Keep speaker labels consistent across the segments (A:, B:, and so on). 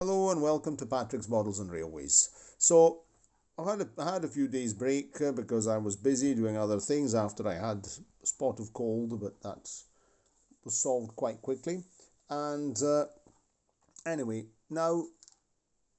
A: Hello and welcome to Patrick's Models and Railways. So I had a few days break because I was busy doing other things after I had a spot of cold, but that was solved quite quickly. And anyway, now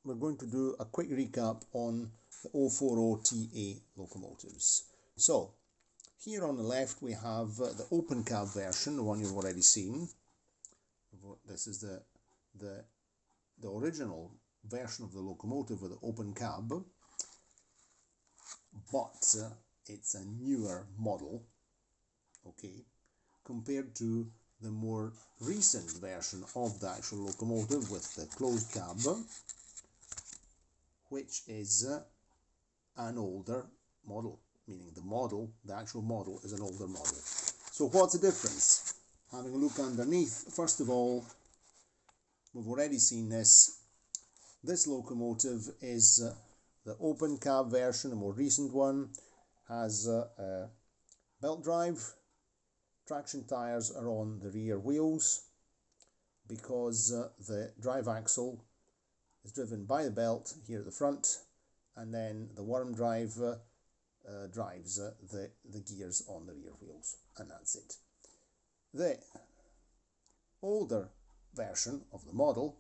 A: we're going to do a quick recap on the 040TA locomotives. So here on the left we have the open cab version, the one you've already seen. This is the original version of the locomotive with the open cab, but it's a newer model, okay, compared to the more recent version of the actual locomotive with the closed cab, which is an older model, meaning the actual model is an older model. So what's the difference? Having a look underneath, first of all, we've already seen this. This locomotive is the open cab version, a more recent one, has a belt drive. Traction tyres are on the rear wheels because the drive axle is driven by the belt here at the front, and then the worm drive drives the gears on the rear wheels, and that's it. The older version of the model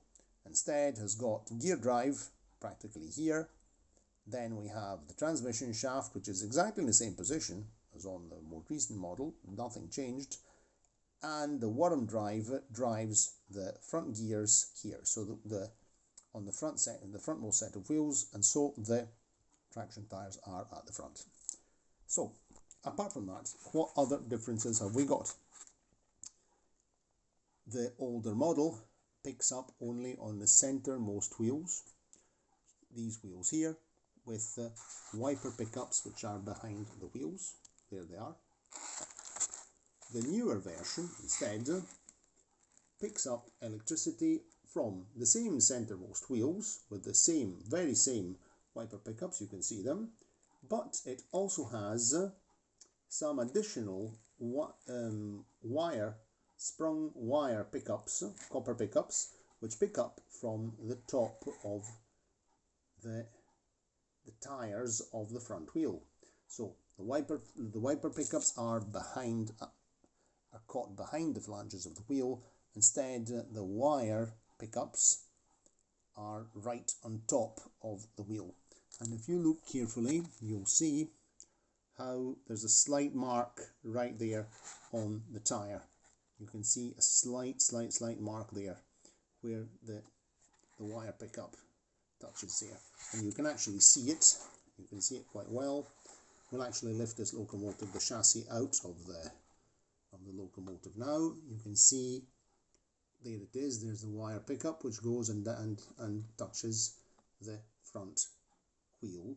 A: instead has got gear drive practically here. Then we have the transmission shaft, which is exactly in the same position as on the more recent model, nothing changed, and the worm drive drives the front gears here, so on the frontmost set of wheels, and so the traction tyres are at the front. So apart from that, what other differences have we got? The older model picks up only on the centermost wheels, these wheels here, with wiper pickups which are behind the wheels. There they are. The newer version instead picks up electricity from the same centermost wheels with the very same wiper pickups, you can see them, but it also has some additional sprung wire pickups, copper pickups, which pick up from the top of the tires of the front wheel. So the wiper pickups are caught behind the flanges of the wheel. Instead, the wire pickups are right on top of the wheel. And if you look carefully, you'll see how there's a slight mark right there on the tire. You can see a slight mark there where the wire pickup touches there, and you can actually see it. You can see it quite well. We'll actually lift this locomotive, the chassis, out of the locomotive now. You can see there it is. There's the wire pickup which goes and touches the front wheel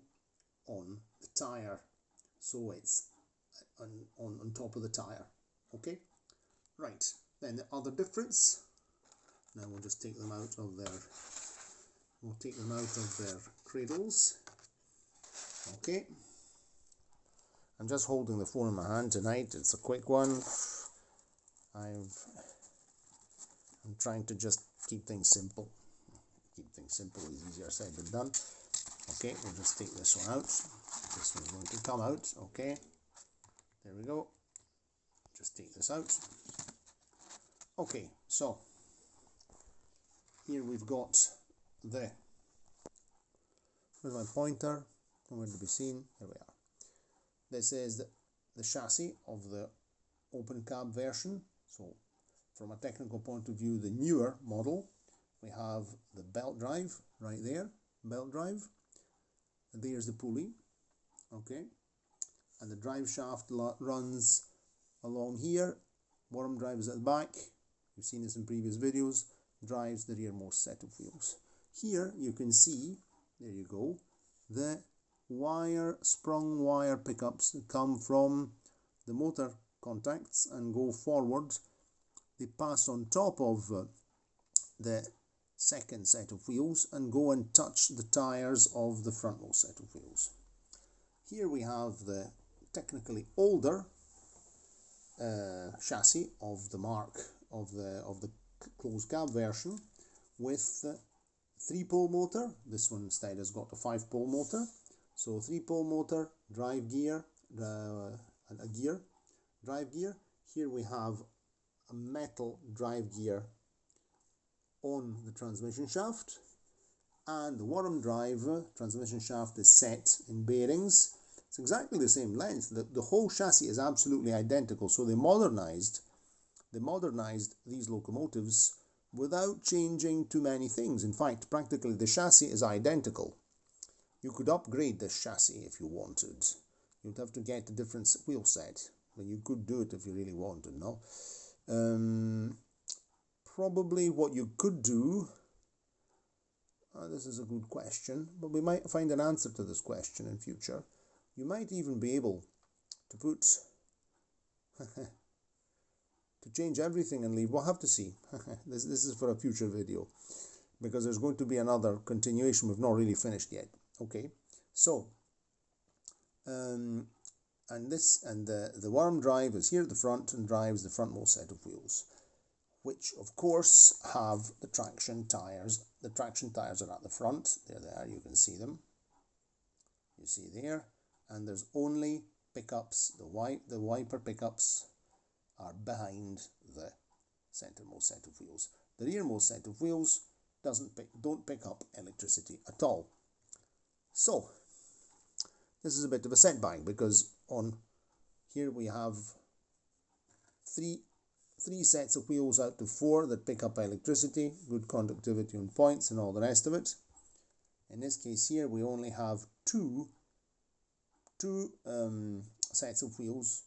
A: on the tire, so it's on top of the tire. Okay, right, then the other difference, now we'll just take them out of their cradles. Okay, I'm just holding the phone in my hand tonight. It's a quick one. I'm trying to just keep things simple. Keep things simple is easier said than done. Okay, we'll just take this one out. This one's going to come out. Okay, there we go. Just take this out. Okay, so here we've got where's my pointer? Nowhere to be seen. There we are. This is the chassis of the open cab version. So from a technical point of view, the newer model, we have the belt drive right there, belt drive, and there's the pulley, okay, and the drive shaft runs along here. Worm drive is at the back. You've seen this in previous videos. Drives the rearmost set of wheels. Here you can see, there you go, the sprung wire pickups that come from the motor contacts and go forward. They pass on top of the second set of wheels and go and touch the tires of the frontmost set of wheels. Here we have the technically older chassis of the closed cab version with 3-pole motor. This one instead has got a 5-pole motor. So 3-pole motor, drive gear, a gear, drive gear. Here we have a metal drive gear on the transmission shaft, and the worm drive transmission shaft is set in bearings. It's exactly the same length. The whole chassis is absolutely identical. So they modernized these locomotives without changing too many things. In fact, practically the chassis is identical. You could upgrade this chassis if you wanted. You'd have to get a different wheel set, but you could do it if you really wanted, no? Probably what you could do, this is a good question, but we might find an answer to this question in future. You might even be able to put to change everything and leave. We'll have to see. This is for a future video, because there's going to be another continuation. We've not really finished yet. Okay, so and the worm drive is here at the front and drives the frontmost set of wheels, which of course have the traction tires. The traction tires are at the front. There they are, you can see them. You see there, and there's only pickups. The wiper pickups are behind the centermost set of wheels. The rearmost set of wheels don't pick up electricity at all. So this is a bit of a setback, because on here we have three sets of wheels out of 4 that pick up electricity, good conductivity on points and all the rest of it. In this case here we only have two sets of wheels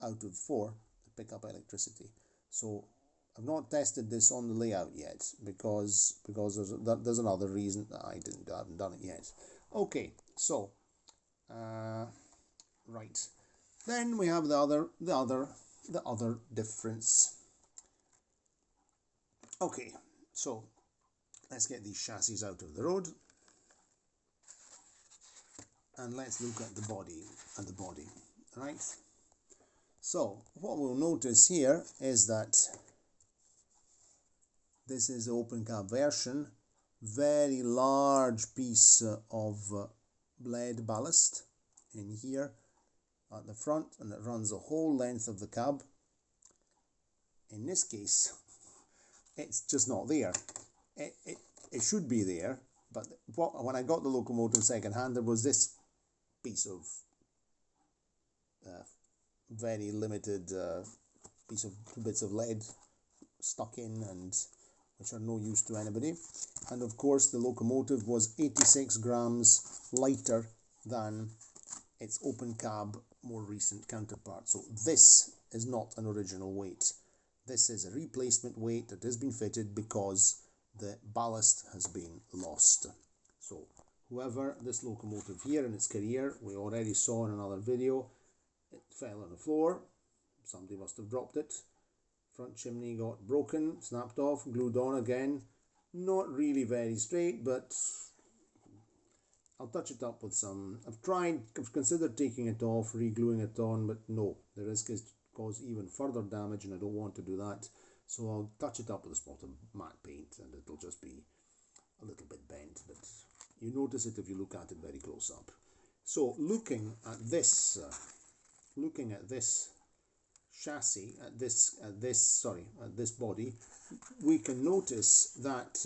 A: out of 4 that pick up electricity. So I've not tested this on the layout yet, because there's another reason that I haven't done it yet. Okay, so right, then we have the other difference. Okay, so let's get these chassis out of the road, and let's look at the body right? So what we'll notice here is that this is the open cab version. Very large piece of blade ballast in here at the front, and it runs the whole length of the cab. In this case, it's just not there. It should be there, but when I got the locomotive second hand, there was this piece of very limited piece of 2 bits of lead stuck in, and which are no use to anybody. And of course the locomotive was 86 grams lighter than its open cab more recent counterpart. So this is not an original weight. This is a replacement weight that has been fitted because the ballast has been lost. So whoever this locomotive here in its career, we already saw in another video, it fell on the floor. Somebody must have dropped it. Front chimney got broken, snapped off, glued on again. Not really very straight, but I'll touch it up with some. I've considered taking it off, re-gluing it on, but no, the risk is to cause even further damage, and I don't want to do that. So I'll touch it up with a spot of matte paint, and it'll just be a little bit bent, but you notice it if you look at it very close up. So looking at this chassis, at this body, we can notice that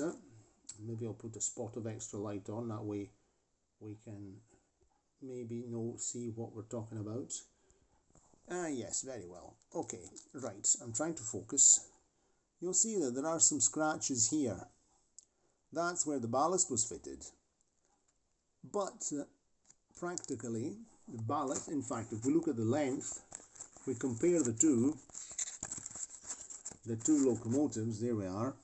A: maybe I'll put a spot of extra light on, that way we can maybe see what we're talking about. Yes, very well. Okay, right, I'm trying to focus. You'll see that there are some scratches here. That's where the ballast was fitted. But practically, the ballast, in fact, if we look at the length, we compare the two locomotives, there we are,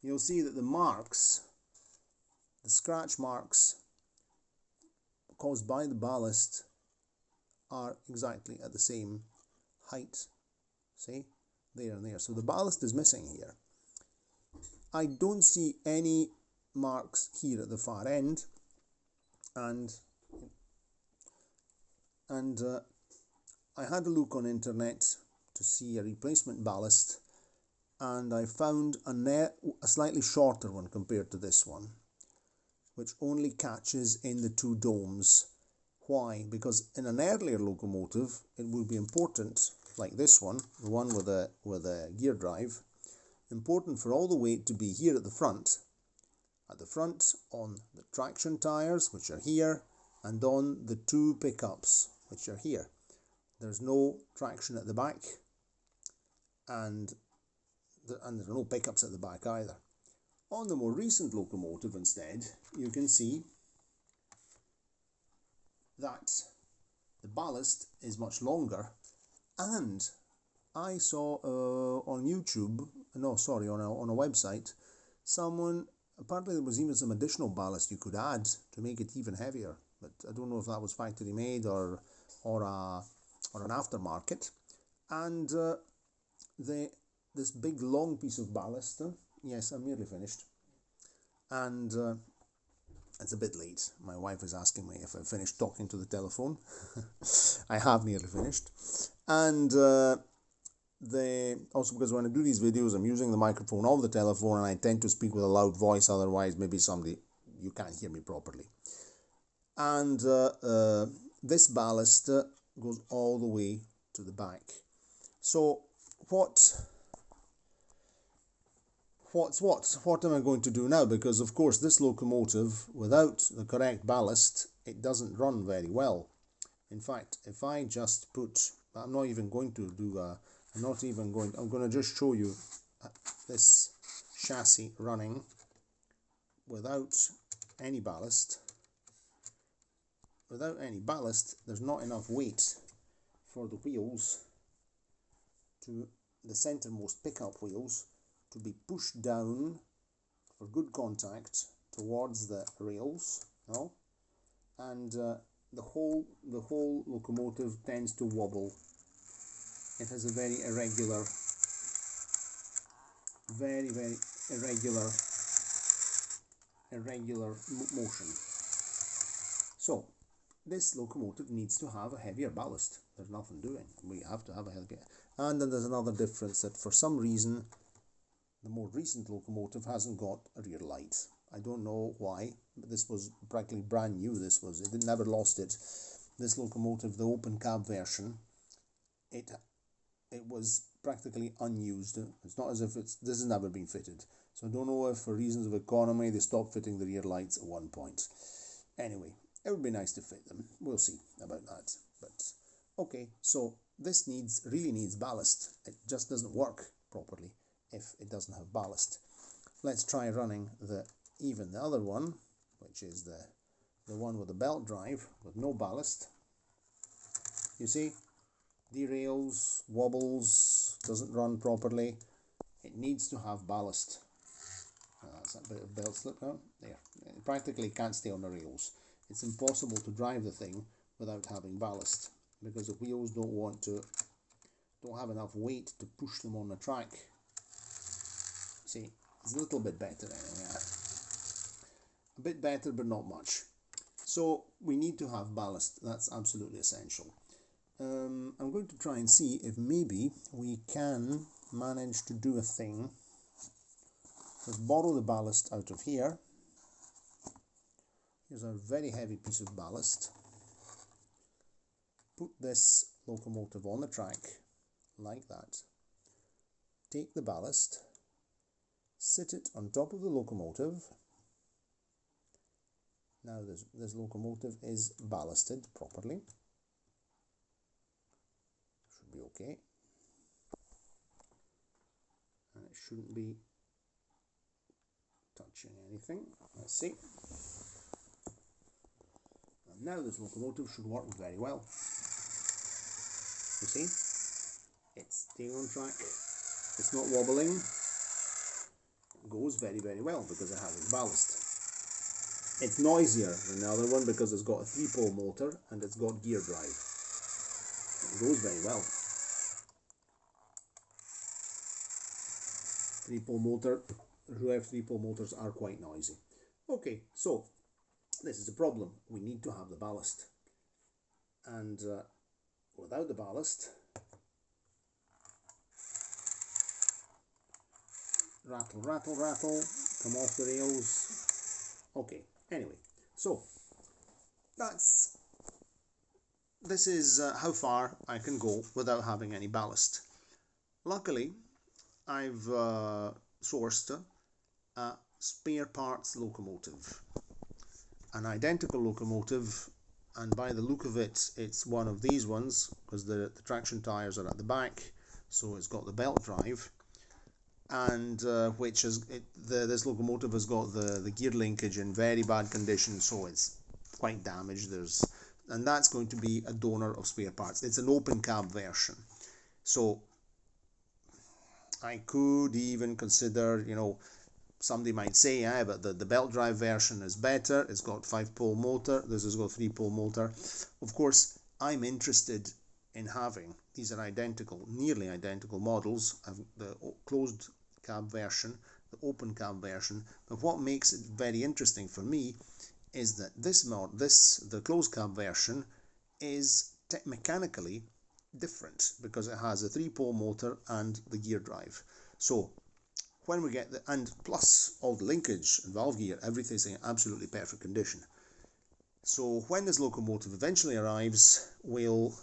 A: you'll see that the marks, the scratch marks caused by the ballast, are exactly at the same height. See? There and there. So the ballast is missing here. I don't see any marks here at the far end, and I had a look on internet to see a replacement ballast, and I found a slightly shorter one compared to this one, which only catches in the two domes. Why? Because in an earlier locomotive, it would be important, like this one, the one with a gear drive, important for all the weight to be here at the front on the traction tires, which are here, and on the two pickups, which are here. There's no traction at the back, and there are no pickups at the back either. On the more recent locomotive instead, you can see that the ballast is much longer, and I saw on YouTube, no sorry, on a website, someone, apparently there was even some additional ballast you could add to make it even heavier, but I don't know if that was factory made or an aftermarket. And this big long piece of ballast, yes, I'm nearly finished, and it's a bit late. My wife is asking me if I've finished talking to the telephone. I have nearly finished. And also because when I do these videos, I'm using the microphone of the telephone, and I tend to speak with a loud voice, otherwise maybe you can't hear me properly. And this ballast goes all the way to the back. So what am I going to do now? Because of course this locomotive, without the correct ballast, it doesn't run very well. In fact, if I just put, I'm not even going to do I'm going to just show you this chassis running without any ballast. Without any ballast, there's not enough weight for the wheels, to the centermost pickup wheels, to be pushed down for good contact towards the rails, no? And the whole locomotive tends to wobble. It has a very irregular, very irregular motion. So this locomotive needs to have a heavier ballast. There's nothing doing. We have to have a heavier. And then there's another difference, that for some reason the more recent locomotive hasn't got a rear light. I don't know why, but this was practically brand new. It never lost it. This locomotive, the open cab version, it was practically unused. It's not as if this has never been fitted. So I don't know if for reasons of economy they stopped fitting the rear lights at one point. Anyway, it would be nice to fit them. We'll see about that. But okay, so this really needs ballast. It just doesn't work properly if it doesn't have ballast. Let's try running the other one, which is the one with the belt drive with no ballast. You see, derails, wobbles, doesn't run properly. It needs to have ballast. That's a bit of belt slip now. There, it practically can't stay on the rails. It's impossible to drive the thing without having ballast, because the wheels don't have enough weight to push them on the track. See, it's a little bit better anyway. A bit better, but not much. So we need to have ballast. That's absolutely essential. I'm going to try and see if maybe we can manage to do a thing. Let's borrow the ballast out of here. Here's a very heavy piece of ballast. Put this locomotive on the track like that. Take the ballast, sit it on top of the locomotive. Now this locomotive is ballasted properly. Should be okay. And it shouldn't be touching anything. Let's see. And now this locomotive should work very well. You see? It's staying on track. It's not wobbling. It goes very well because it has its ballast. It's noisier than the other one because it's got a 3-pole motor and it's got gear drive. It goes very well. 3-pole motor, Jouef 3-pole motors are quite noisy. Okay, so this is a problem. We need to have the ballast. And without the ballast, rattle, rattle, rattle, come off the rails. Okay, anyway, so this is how far I can go without having any ballast. Luckily, I've sourced a spare parts locomotive, an identical locomotive, and by the look of it, it's one of these ones, because the traction tires are at the back, so it's got the belt drive, and this locomotive has got the gear linkage in very bad condition, so it's quite damaged. And that's going to be a donor of spare parts. It's an open cab version, so I could even consider, somebody might say, yeah, but the belt drive version is better. It's got 5-pole motor. This has got 3-pole motor. Of course, I'm interested in having, these are identical, nearly identical models. I've the closed cab version, the open cab version. But what makes it very interesting for me is that the closed cab version is mechanically different, because it has a 3-pole motor and the gear drive. So when we get and plus all the linkage and valve gear, everything's in absolutely perfect condition. So when this locomotive eventually arrives, we'll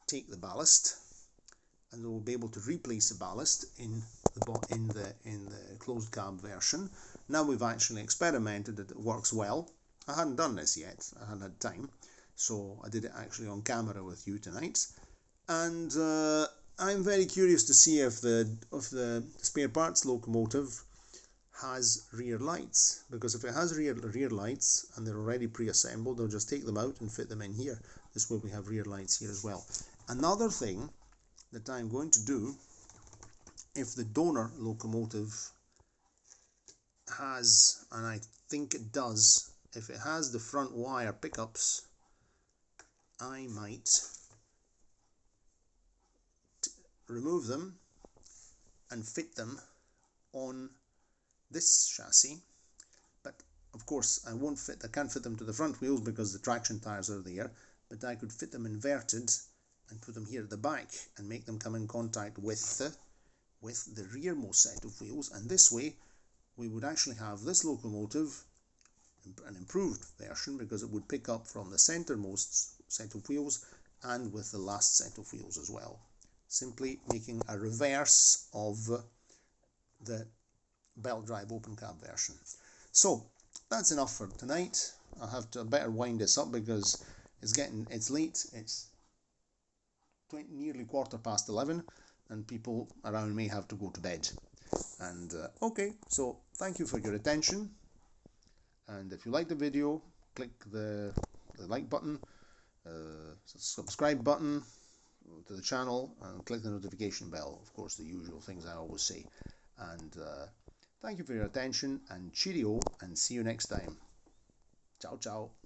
A: take the ballast, and we'll be able to replace the ballast in the closed cab version. Now we've actually experimented that it works well. I hadn't done this yet, I hadn't had time, so I did it actually on camera with you tonight. And I'm very curious to see if the spare parts locomotive has rear lights, because if it has rear lights and they're already pre-assembled, they'll just take them out and fit them in here. This way we have rear lights here as well. Another thing that I'm going to do, if the donor locomotive has, and I think it does, if it has the front wire pickups, I might remove them and fit them on this chassis. But of course I can't fit them to the front wheels because the traction tires are there, but I could fit them inverted and put them here at the back and make them come in contact with the rearmost set of wheels, and this way we would actually have this locomotive, an improved version, because it would pick up from the centermost set of wheels and with the last set of wheels as well, simply making a reverse of the belt drive open cab version. So that's enough for tonight. I better wind this up because it's late. It's nearly 11:15, and people around me have to go to bed. And okay, so thank you for your attention, and if you like the video, click the like button, subscribe button to the channel, and click the notification bell. Of course, the usual things I always say. And thank you for your attention, and cheerio, and see you next time. Ciao, ciao.